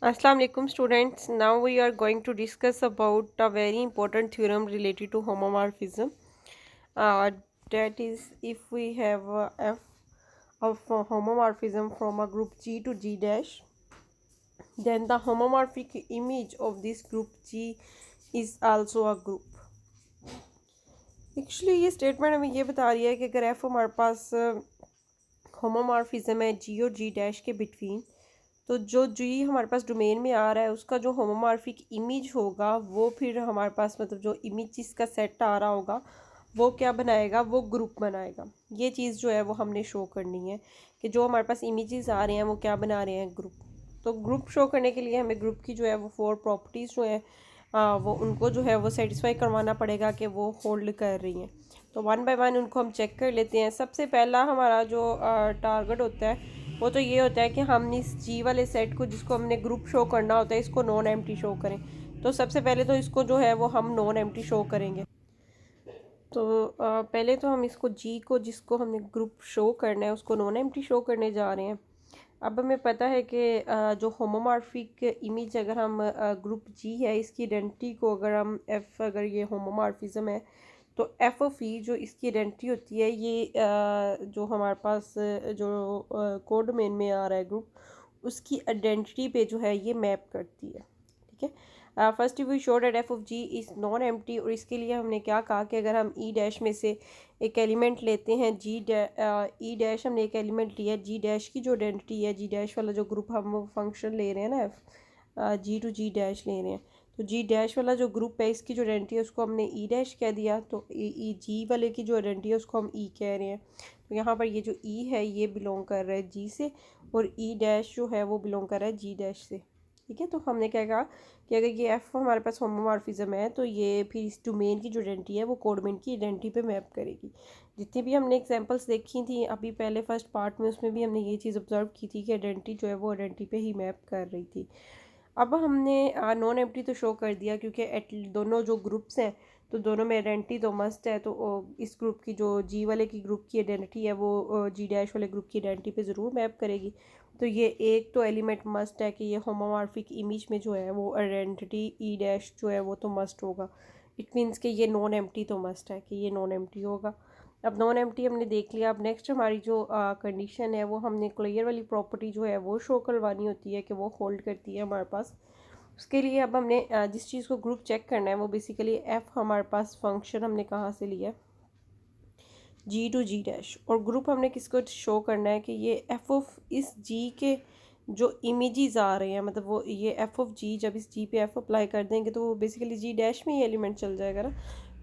Assalamu alaikum students. Now we are going to discuss about a very important theorem related to homomorphism. Uh, that is, if we have f of homomorphism from a group G to G dash, then the homomorphic image of this group G is also a group. Actually ये statement हमें ये बता रही है कि अगर F हमारे पास homomorphism है जी और जी डैश के बिटवीन, तो जो जी हमारे पास डोमेन में आ रहा है उसका जो होमोमॉर्फिक इमेज होगा वो फिर हमारे पास मतलब जो इमेज का सेट आ रहा होगा वो क्या बनाएगा, वो ग्रुप बनाएगा। ये चीज़ जो है वो हमने शो करनी है कि जो हमारे पास इमेजेस आ रहे हैं वो क्या बना रहे हैं, ग्रुप। तो ग्रुप शो करने के लिए हमें ग्रुप की जो है वो 4 प्रॉपर्टीज़ जो है वो उनको जो है वो सेटिस्फाई करवाना पड़ेगा कि वो होल्ड कर रही हैं। तो वन बाय वन उनको हम चेक कर लेते हैं। सबसे पहला हमारा जो टारगेट होता है वो तो ये होता है कि हम इस जी वाले सेट को जिसको हमने ग्रुप शो करना होता है इसको नॉन एम्प्टी शो करें। तो सबसे पहले तो इसको जो है वो हम नॉन एम्प्टी शो करेंगे। तो पहले तो हम इसको जी को जिसको हमने ग्रुप शो करना है उसको नॉन एम्प्टी शो करने जा रहे हैं। अब हमें पता है कि जो होमोमॉर्फिक इमेज अगर हम ग्रुप जी है इसकी आइडेंटिटी को अगर हम एफ, अगर ये होमोमॉर्फिज्म है तो एफ ऑफ ई जो इसकी आइडेंटिटी होती है ये जो हमारे पास जो कोड डोमेन में आ रहा है ग्रुप उसकी आइडेंटिटी पे जो है ये मैप करती है। ठीक है, first we show that F of G is non empty. और इसके लिए हमने क्या कहा कि अगर हम ई डैश में से एक एलिमेंट लेते हैं ई डैश, हमने एक एलिमेंट लिया जी डैश की जो आइडेंटिटी है, जी डैश वाला जो ग्रुप हम वो फंक्शन ले रहे हैं ना F G to G dash ले रहे हैं, तो जी डैश वाला जो ग्रुप है इसकी जो आइडेंटिटी है उसको हमने ई डैश कह दिया। तो ई जी वाले की जो आइडेंटिटी है उसको हम ई कह रहे हैं। तो यहाँ पर ये जो ई है ये बिलोंग कर रहा है जी से और ई डैश जो है वो बिलोंग कर रहा है जी डैश से। ठीक है, तो हमने क्या कहा कि अगर ये एफ हमारे पास होमोमॉर्फिज्म है तो ये फिर इस डोमेन की जो आइडेंटिटी है वो कोड डोमेन की आइडेंटिटी पे मैप करेगी। जितनी भी हमने एग्जांपल्स देखी थी अभी पहले फर्स्ट पार्ट में उसमें भी हमने ये चीज़ ऑब्जर्व की थी कि आइडेंटिटी जो है वो आइडेंटिटी पे ही मैप कर रही थी। अब हमने नॉन एम्प्टी तो शो कर दिया क्योंकि दोनों जो ग्रुप्स हैं तो दोनों में आइडेंटिटी तो मस्ट है। तो इस ग्रुप की जो जी वाले की ग्रुप की आइडेंटिटी है वो जी डैश वाले ग्रुप की आइडेंटिटी पे ज़रूर मैप करेगी। तो ये एक तो एलिमेंट मस्ट है कि ये होमोमॉर्फिक इमेज में जो है वो आइडेंटिटी ई डैश जो है वो तो मस्ट होगा। इट मीन्स कि ये नॉन एम्प्टी तो मस्ट है कि ये नॉन एम्प्टी होगा। अब नॉन एम्प्टी हमने देख लिया। अब नेक्स्ट हमारी जो कंडीशन है वो हमने क्लियर वाली प्रॉपर्टी जो है वो शो करवानी होती है कि वो होल्ड करती है हमारे पास। उसके लिए अब हमने जिस चीज़ को ग्रुप चेक करना है वो बेसिकली एफ हमारे पास फंक्शन हमने कहाँ से लिया, जी टू जी डैश। और ग्रुप हमने किसको शो करना है कि ये एफ ऑफ इस जी के जो इमेजेस आ रहे हैं, मतलब वो ये एफ ऑफ जी जब इस जी पे एफ अप्लाई कर देंगे तो वो बेसिकली जी डैश में ही एलिमेंट चल जाएगा ना।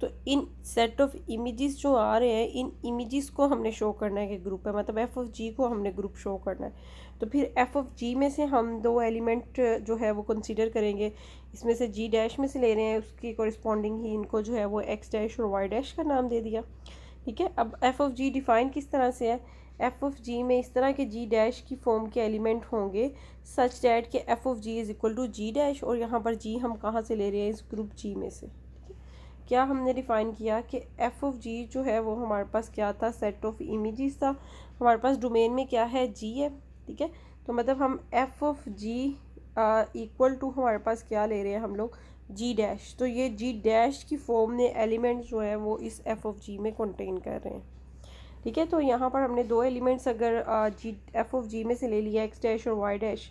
तो इन सेट ऑफ इमेजेस जो आ रहे हैं इन इमेजेस को हमने शो करना है कि ग्रुप है, मतलब एफ ऑफ जी को हमने ग्रुप शो करना है। तो फिर एफ ऑफ जी में से हम दो एलिमेंट जो है वो कंसीडर करेंगे। इसमें से जी डैश में से ले रहे हैं उसकी कॉरस्पॉन्डिंग ही इनको जो है वो एक्स डैश और वाई डैश का नाम दे दिया। ठीक है, अब एफ ऑफ जी डिफ़ाइन किस तरह से है, एफ ऑफ जी में इस तरह के जी डैश की फॉर्म के एलिमेंट होंगे सच डैट के F of G is equal to G dash. और यहाँ पर जी हम कहाँ से ले रहे हैं, इस ग्रुप जी में से। क्या हमने डिफ़ाइन किया कि एफ ऑफ जी जो है वो हमारे पास क्या था, सेट ऑफ इमेजेस था। हमारे पास डोमेन में क्या है, जी है। ठीक है, तो मतलब हम F of G equal to हमारे पास क्या ले रहे हैं हम लोग, जी डैश। तो ये जी डैश की फॉर्म ने एलिमेंट जो है वो इस एफ ऑफ जी में कंटेन कर रहे हैं। ठीक है, तो यहाँ पर हमने दो एलिमेंट्स अगर जी एफ ऑफ जी में से ले लिया, एक्स डैश और वाई डैश,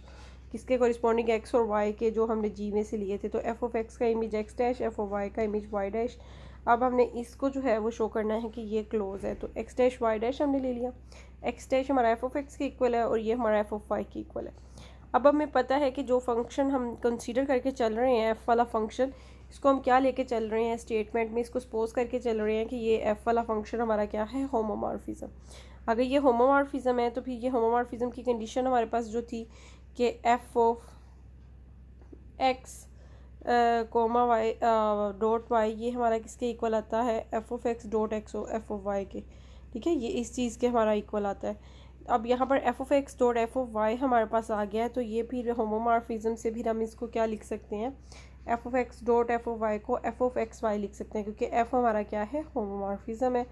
किसके कॉरिस्पॉन्डिंग एक्स और वाई के जो हमने जी में से लिए थे। तो एफ ऑफ एक्स का image X dash, F of Y का इमेज वाई डैश। अब हमने इसको जो है वो शो करना है कि ये क्लोज है। तो एक्स डैश वाई डैश हमने ले लिया। एक्स डैश हमारा एफ ऑफ एक्स के इक्वल है और ये हमारा एफ ऑफ वाई के इक्वल है। अब हमें पता है कि जो फंक्शन हम कंसीडर करके चल रहे हैं एफ़ वाला फंक्शन, इसको हम क्या लेके चल रहे हैं स्टेटमेंट में, इसको सपोज करके चल रहे हैं कि ये एफ़ वाला फंक्शन हमारा क्या है, होमोमॉर्फिज्म। अगर ये होमोमॉर्फिज्म है तो फिर ये होमोमॉर्फिज्म की कंडीशन हमारे पास जो थी कि F of X comma Y dot Y ये हमारा किसके इक्वल आता है, F of X dot X F of Y के। ठीक है, ये इस चीज़ के हमारा इक्वल आता है। अब यहाँ पर F of X dot F of Y हमारे पास आ गया है। तो ये फिर होमोमॉर्फिज्म से फिर हम इसको क्या लिख सकते हैं, F of X dot F of Y को एफ ऑफ एक्स वाई लिख सकते हैं क्योंकि एफ हमारा क्या है, होमोमॉर्फिज्म है।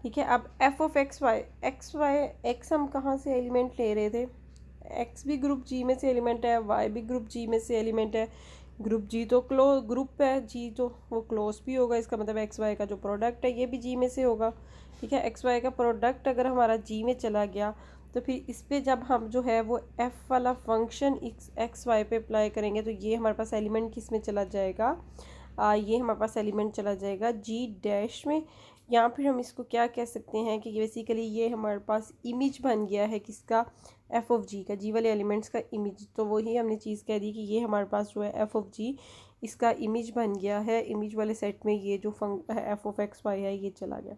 ठीक है, अब एफ ऑफ एक्स वाई हम कहाँ से एलिमेंट ले रहे थे, एक्स भी ग्रुप जी में से एलिमेंट है, वाई भी ग्रुप जी में से एलिमेंट है। ग्रुप जी तो ग्रुप है, जी तो वो क्लोज भी होगा, इसका मतलब एक्स वाई का जो प्रोडक्ट है ये भी जी में से होगा। ठीक है, एक्स वाई का प्रोडक्ट अगर हमारा जी में चला गया तो फिर इस पर जब हम जो है वो एफ़ वाला फंक्शन एक्स वाई पे अप्लाई करेंगे तो ये हमारे पास एलिमेंट किस में चला जाएगा, ये हमारे पास एलिमेंट चला जाएगा जी डैश में। या फिर हम इसको क्या कह सकते हैं कि बेसिकली ये हमारे पास इमेज बन गया है किसका, एफ ऑफ जी का, जी वाले एलिमेंट्स का इमेज। तो वही हमने चीज़ कह दी कि ये हमारे पास जो है एफ ऑफ जी इसका इमेज बन गया है। इमेज वाले सेट में ये जो एफ ऑफ एक्स वाई है ये चला गया।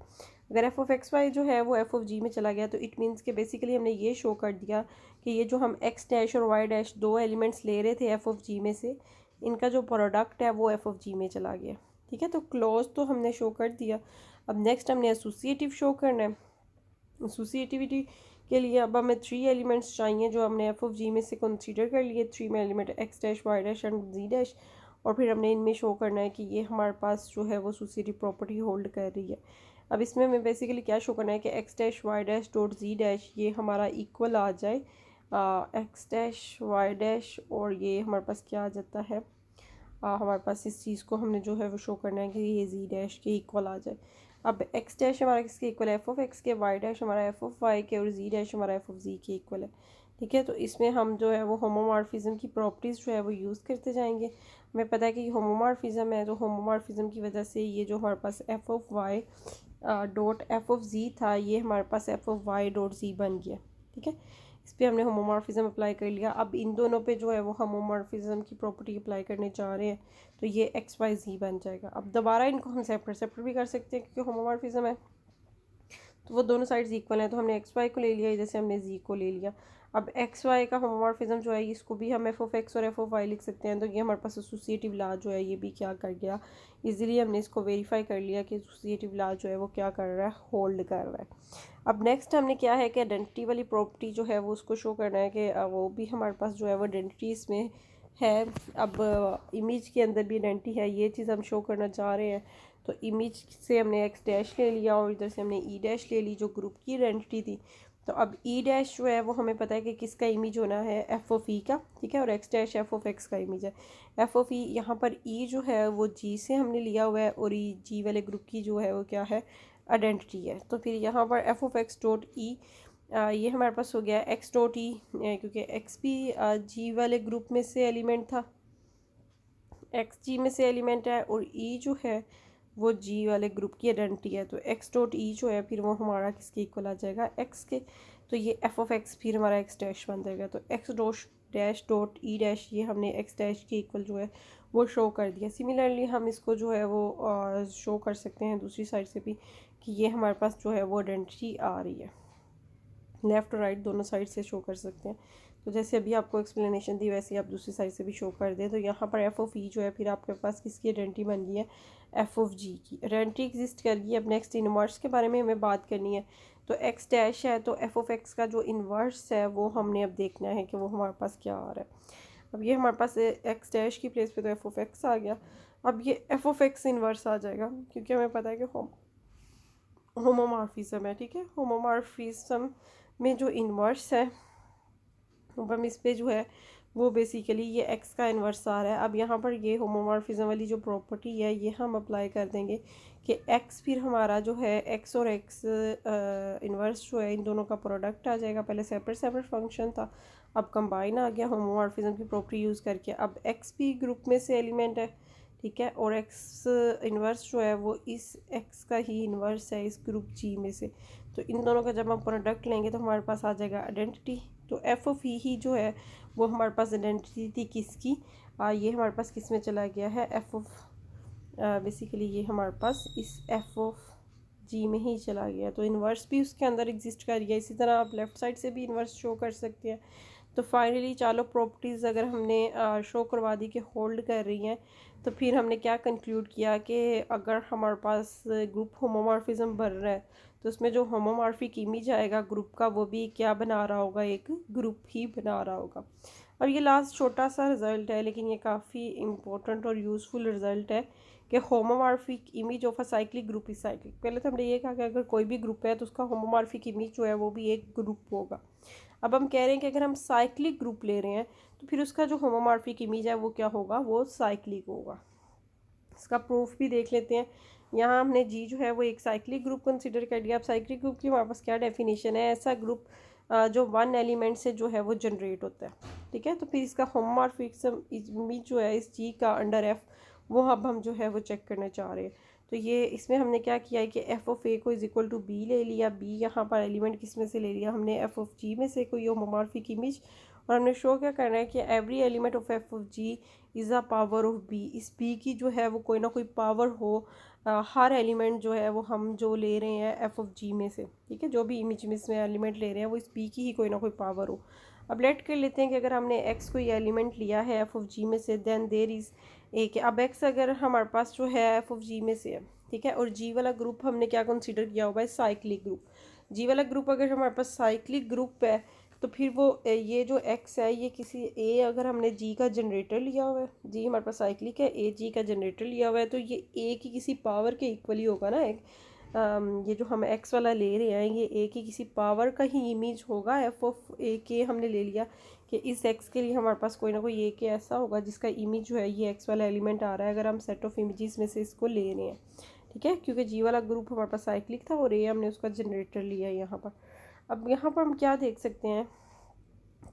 अगर एफ ऑफ एक्स वाई जो है वो एफ ऑफ जी में चला गया तो इट मीन्स कि बेसिकली हमने ये शो कर दिया कि ये जो हम एक्स डैश और वाई डैश दो एलिमेंट्स ले रहे थे एफ ऑफ जी में से, इनका जो प्रोडक्ट है वो एफ ऑफ जी में चला गया। ठीक है, तो क्लोज तो हमने शो कर दिया। अब नेक्स्ट हमने एसोसिएटिव शो करना है। एसोसिएटिविटी के लिए अब हमें 3 एलिमेंट्स चाहिए जो हमने एफ ऑफ जी में से कंसीडर कर लिए। 3 में element X dash Y dash and G dash, और फिर हमने इनमें शो करना है कि ये हमारे पास जो है वो एसोसिएटिव प्रॉपर्टी होल्ड कर रही है। अब इसमें हमें बेसिकली क्या शो करना है कि X dash Y dash dot G dash ये हमारा इक्वल आ जाए एक्स डैश वाई डैश, और ये हमारे पास क्या आ जाता है, हमारे पास इस चीज़ को हमने जो है वो शो करना है कि ये जी डैश के इक्वल आ जाए। अब एक्स डैश हमारा किसके इक्वल है, एफ ऑफ एक्स के, वाई डैश हमारा एफ ऑफ वाई के, और जी डैश हमारा एफ ऑफ जी के इक्वल है। ठीक है, तो इसमें हम जो है वो होमोमॉर्फिज्म की प्रॉपर्टीज़ जो है वो यूज़ करते जाएंगे। हमें पता है कि होमोमॉर्फिज्म है, तो होमोमॉर्फिज्म की वजह से ये जो हमारे पास f of y dot F of g था ये हमारे पास f of y dot g बन गया। ठीक है, इस पर हमने होमोमॉर्फिज्म अप्लाई कर लिया। अब इन दोनों पे जो है वो होमोमॉर्फिज्म की प्रॉपर्टी अप्लाई करने जा रहे हैं तो ये एक्स वाई जी बन जाएगा। अब दोबारा इनको हम सेपरेट भी कर सकते हैं क्योंकि होमोमॉर्फिज्म है, तो वो दोनों साइड्स इक्वल हैं, तो हमने एक्स वाई को ले लिया जैसे हमने जी को ले लिया। अब एक्स वाई का होमोमॉर्फिज्म जो है इसको भी हम एफ ऑफ एक्स और एफ ऑफ वाई लिख सकते हैं। तो ये हमारे पास एसोसिएटिव लॉ जो है ये भी क्या कर गया, इजीली हमने इसको वेरीफाई कर लिया कि एसोसिएटिव लॉ जो है वो क्या कर रहा है, होल्ड कर रहा है। अब नेक्स्ट हमने क्या है कि आइडेंटिटी वाली प्रॉपर्टी जो है वो उसको शो करना है कि वो भी हमारे पास जो है वो आइडेंटिटी इसमें है। अब इमेज के अंदर भी आइडेंटिटी है, ये चीज़ हम शो करना चाह रहे हैं। तो इमेज से हमने एक्स डैश ले लिया और इधर से हमने ई डैश ले ली जो ग्रुप की आइडेंटिटी थी। तो अब ई डैश जो है वो हमें पता है कि किसका इमेज होना है, एफ ऑफ ई का। ठीक है, और x dash F of X का इमेज है। एफ ऑफ ई यहाँ पर ई जो है वो जी से हमने लिया हुआ है और ई जी वाले ग्रुप की जो है वो क्या है, आइडेंटिटी है। तो फिर यहाँ पर F of X dot E ये हमारे पास हो गया एक्स डॉट ई, क्योंकि एक्स भी जी वाले ग्रुप में से एलिमेंट था, एक्स जी में से एलिमेंट है, और ई जो है वो जी वाले ग्रुप की आइडेंटिटी है। तो एक्स डॉट ई जो है फिर वो हमारा किसके इक्वल आ जाएगा, एक्स के। तो ये एफ ऑफ एक्स फिर हमारा एक्स डैश बन जाएगा। तो x dash dot E dash ये हमने एक्स डैश के इक्वल जो है वो शो कर दिया। सिमिलरली हम इसको जो है वो शो कर सकते हैं दूसरी साइड से भी कि ये हमारे पास जो है वो आइडेंटिटी आ रही है। लेफ़्ट और राइट दोनों साइड से शो कर सकते हैं। तो जैसे अभी आपको एक्सप्लेनेशन दी वैसे ही आप दूसरी साइड से भी शो कर दें। तो यहाँ पर एफ ऑफ ई जो है फिर आपके पास किसकी आइडेंटिटी बन गई है, एफ ऑफ जी की आइडेंटिटी एग्जिस्ट कर गई। अब नेक्स्ट इनवर्स के बारे में हमें बात करनी है। तो एक्स डैश है तो एफ ऑफ एक्स का जो इन्वर्स है वो हमने अब देखना है कि वो हमारे पास क्या आ रहा है। अब ये हमारे पास एक्स डैश की प्लेस पे तो एफ ऑफ एक्स आ गया। अब ये एफ ऑफ एक्स इन्वर्स आ जाएगा क्योंकि हमें पता है कि होमोमॉर्फिज्म है। ठीक है, होमोमॉर्फिज्म में जो इन्वर्स है अब हम इस पे जो है वो बेसिकली ये एक्स का इन्वर्स आ रहा है। अब यहाँ पर ये होमोमॉर्फिज्म वाली जो प्रॉपर्टी है ये हम अप्लाई कर देंगे कि एक्स फिर हमारा जो है एक्स और एक्स इन्वर्स जो है इन दोनों का प्रोडक्ट आ जाएगा। पहले सेपरेट फंक्शन था, अब कंबाइन आ गया होमोमॉर्फिज्म की प्रॉपर्टी यूज़ करके। अब एक्स भी ग्रुप में से एलिमेंट है, ठीक है, और एक्स इन्वर्स जो है वो इस एक्स का ही इन्वर्स है इस ग्रुप जी में से। तो इन दोनों का जब हम प्रोडक्ट लेंगे तो हमारे पास आ जाएगा आइडेंटिटी। तो एफ ऑफ ई ही जो है वो हमारे पास आइडेंटिटी थी किसकी, ये हमारे पास किस में चला गया है, एफ ऑफ बेसिकली ये हमारे पास इस एफ ऑफ जी में ही चला गया। तो इन्वर्स भी उसके अंदर एग्जिस्ट कर गया। इसी तरह आप लेफ़्ट साइड से भी इन्वर्स शो कर सकते हैं। तो फाइनली चारों प्रॉपर्टीज़ अगर हमने शो करवा दी कि होल्ड कर रही हैं तो फिर हमने क्या कंक्लूड किया कि अगर हमारे पास ग्रुप होमोमॉर्फिज्म बन रहा है तो उसमें जो होमोमॉर्फिक इमेज आएगा ग्रुप का वो भी क्या बना रहा होगा, एक ग्रुप ही बना रहा होगा। और ये लास्ट छोटा सा रिज़ल्ट है लेकिन ये काफ़ी इम्पोर्टेंट और यूज़फुल रिज़ल्ट है कि homomorphic image of a cyclic group is cyclic. पहले तो हमने ये कहा कि अगर कोई भी ग्रुप है तो उसका होमोमॉर्फिक इमेज जो है वो भी एक ग्रुप होगा। अब हम कह रहे हैं कि अगर हम साइक्लिक ग्रुप ले रहे हैं तो फिर उसका जो होमोमॉर्फिक इमेज है वो क्या होगा, वो साइक्लिक होगा। इसका प्रूफ भी देख लेते हैं। यहाँ हमने जी जो है वो एक साइक्लिक ग्रुप कंसिडर कर लिया। अब साइक्लिक ग्रुप की हमारे पास क्या डेफिनेशन है, ऐसा ग्रुप जो वन एलिमेंट से जो है वो जनरेट होता है, ठीक है। तो फिर इसका होमोमॉर्फिज्म इमेज जो है इस जी का अंडर एफ, वो अब हम जो है वो चेक करना चाह रहे हैं। तो ये इसमें हमने क्या किया है कि एफ ऑफ ए को इज इक्वल टू बी ले लिया। बी यहाँ पर एलिमेंट किस में से ले लिया हमने, एफ ऑफ जी में से कोई होमोमॉर्फिक इमेज। और हमने शो क्या करना है कि every element of F of G is a power of B. इस बी की जो है वो कोई ना कोई पावर हो, हर एलिमेंट जो है वो हम जो ले रहे हैं एफ ऑफ जी में से, ठीक है, जो भी इमेज में इसमें एलिमेंट ले रहे हैं वो इस बी की ही कोई ना कोई पावर हो। अब लेट कर लेते हैं कि अगर हमने एक्स कोई एलिमेंट लिया है एफ ऑफ जी में से, देन देर इज़ ए के। अब एक्स अगर हमारे पास जो है एफ ऑफ जी में से है, ठीक है, और जी वाला ग्रुप हमने क्या कंसिडर किया हुआ है, साइक्लिक ग्रुप। जी वाला ग्रुप अगर हमारे पास साइक्लिक ग्रुप है तो फिर वो ये जो एक्स है ये किसी ए, अगर हमने जी का जनरेटर लिया हुआ है, जी हमारे पास साइक्लिक है, ए जी का जनरेटर लिया हुआ है, तो ये ए की किसी पावर के इक्वली होगा ना। एक ये जो हम एक्स वाला ले रहे हैं ये ए की किसी पावर का ही इमेज होगा। एफ ऑफ ए के हमने ले लिया कि इस एक्स के लिए हमारे पास कोई ना कोई ए के ऐसा होगा जिसका इमेज जो है ये एक्स वाला एलिमेंट आ रहा है, अगर हम सेट ऑफ इमेजेस में से इसको ले रहे हैं, ठीक है, क्योंकि जी वाला ग्रुप हमारे पास साइक्लिक था और ए हमने उसका जनरेटर लिया है यहाँ पर। अब यहाँ पर हम क्या देख सकते हैं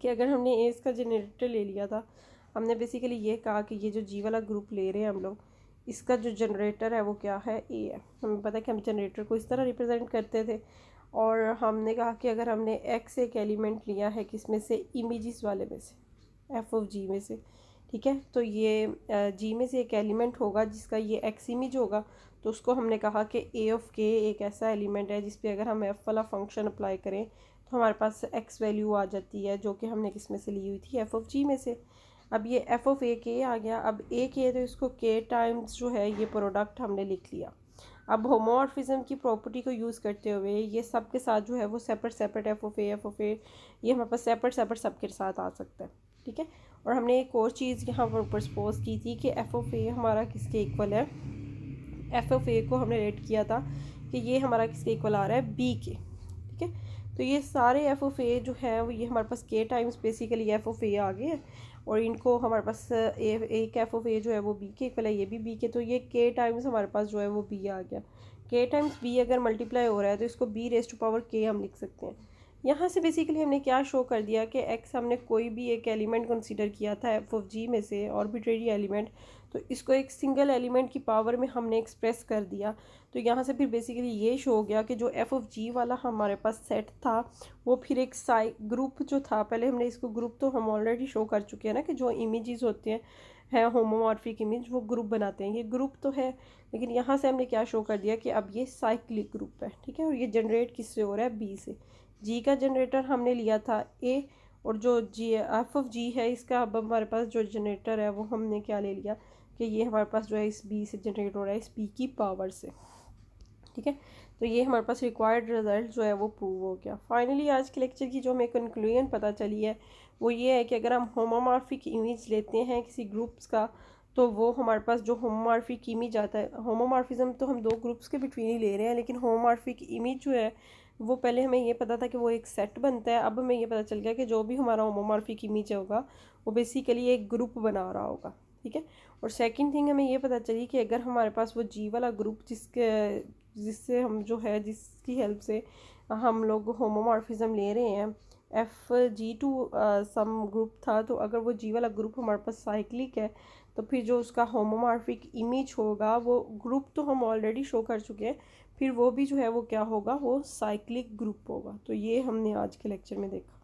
कि अगर हमने ए इसका जनरेटर ले लिया था, हमने बेसिकली ये कहा कि ये जो जी वाला ग्रुप ले रहे हैं हम लोग, इसका जो जनरेटर है वो क्या है, ए है। हमें पता है कि हम जनरेटर को इस तरह रिप्रेजेंट करते थे। और हमने कहा कि अगर हमने एक्स एक एलिमेंट लिया है किस में से, इमेजेस वाले में से, एफ ऑफ जी में से, ठीक है, तो ये जी में से एक एलिमेंट होगा जिसका ये एक्स इमेज होगा, तो उसको हमने कहा कि ए ऑफ के एक ऐसा एलिमेंट है जिस पे अगर हम एफ वाला फंक्शन अप्लाई करें तो हमारे पास एक्स वैल्यू आ जाती है, जो कि हमने किस में से ली हुई थी, एफ ऑफ जी में से। अब ये एफ ऑफ ए के आ गया। अब ए के तो इसको के टाइम्स जो है ये प्रोडक्ट हमने लिख लिया। अब होमोमॉर्फिज्म की प्रॉपर्टी को यूज़ करते हुए ये सब के साथ जो है वो सेपरेट सेपरेट एफ ऑफ ए ये हमारे पास सेपरेट सेपरेट सबके साथ आ सकता है, ठीक है। और हमने एक और चीज़ यहाँ पर ऊपर सपोज की थी कि एफ ऑफ ए हमारा किसके इक्वल है, एफ ऑफ ए को हमने रेट किया था कि ये हमारा किसके इक्वल आ रहा है, बी के, ठीक है। तो ये सारे एफ ऑफ ए जो है वो ये हमारे पास के टाइम्स बेसिकली एफ ऑफ ए आ गए हैं, और इनको हमारे पास एक एफ ऑफ ए जो है वो बी के इक्वल है, ये भी बी के, तो ये के टाइम्स हमारे पास जो है वो बी आ गया। के टाइम्स बी अगर मल्टीप्लाई हो रहा है तो इसको बी रेस्ट टू पावर के हम लिख सकते हैं। यहाँ से बेसिकली हमने क्या शो कर दिया कि एक्स हमने कोई भी एक एलिमेंट कंसीडर किया था एफ ऑफ जी में से, आर्बिट्रेरी एलिमेंट, तो इसको एक सिंगल एलिमेंट की पावर में हमने एक्सप्रेस कर दिया। तो यहाँ से फिर बेसिकली ये शो हो गया कि जो एफ ऑफ जी वाला हमारे पास सेट था वो फिर एक ग्रुप जो था, पहले हमने इसको ग्रुप तो हम ऑलरेडी शो कर चुके हैं ना कि जो इमेजेस होते हैं होमोमॉर्फिक इमेज वो ग्रुप बनाते हैं, ये ग्रुप तो है, लेकिन यहाँ से हमने क्या शो कर दिया कि अब ये साइक्लिक ग्रुप है, ठीक है। और ये जनरेट किससे हो रहा है, बी से। जी का जनरेटर हमने लिया था ए, और जो जी एफ ऑफ जी है इसका अब हमारे पास जो जनरेटर है वो हमने क्या ले लिया कि ये हमारे पास जो है इस बी से जनरेट हो रहा है, इस बी की पावर से, ठीक है। तो ये हमारे पास रिक्वायर्ड रिजल्ट जो है वो प्रूव हो गया। फाइनली आज के लेक्चर की जो हमें कंक्लूजन पता चली है वो ये है कि अगर हम होमोमॉर्फिक इमेज लेते हैं किसी ग्रुप्स का तो वो हमारे पास जो होमोमॉर्फिक इमेज आता है, होमोमॉर्फिज्म तो हम दो ग्रुप्स के बिटवीन ही ले रहे हैं, लेकिन होमोमॉर्फिक इमेज जो है वो पहले हमें ये पता था कि वो एक सेट बनता है, अब हमें ये पता चल गया कि जो भी हमारा होमोमॉर्फिक इमेज होगा वो बेसिकली एक ग्रुप बना रहा होगा, ठीक है। और सेकंड थिंग हमें ये पता चली कि अगर हमारे पास वो जी वाला ग्रुप जिससे हम जो है जिसकी हेल्प से हम लोग होमोमॉर्फिज्म ले रहे हैं, F G to some group था, तो अगर वो जी वाला ग्रुप हमारे पास साइक्लिक है तो फिर जो उसका होमोमॉर्फिक इमेज होगा वो ग्रुप तो हम ऑलरेडी शो कर चुके हैं, फिर वो भी जो है वो क्या होगा, वो साइक्लिक ग्रुप होगा। तो ये हमने आज के लेक्चर में देखा।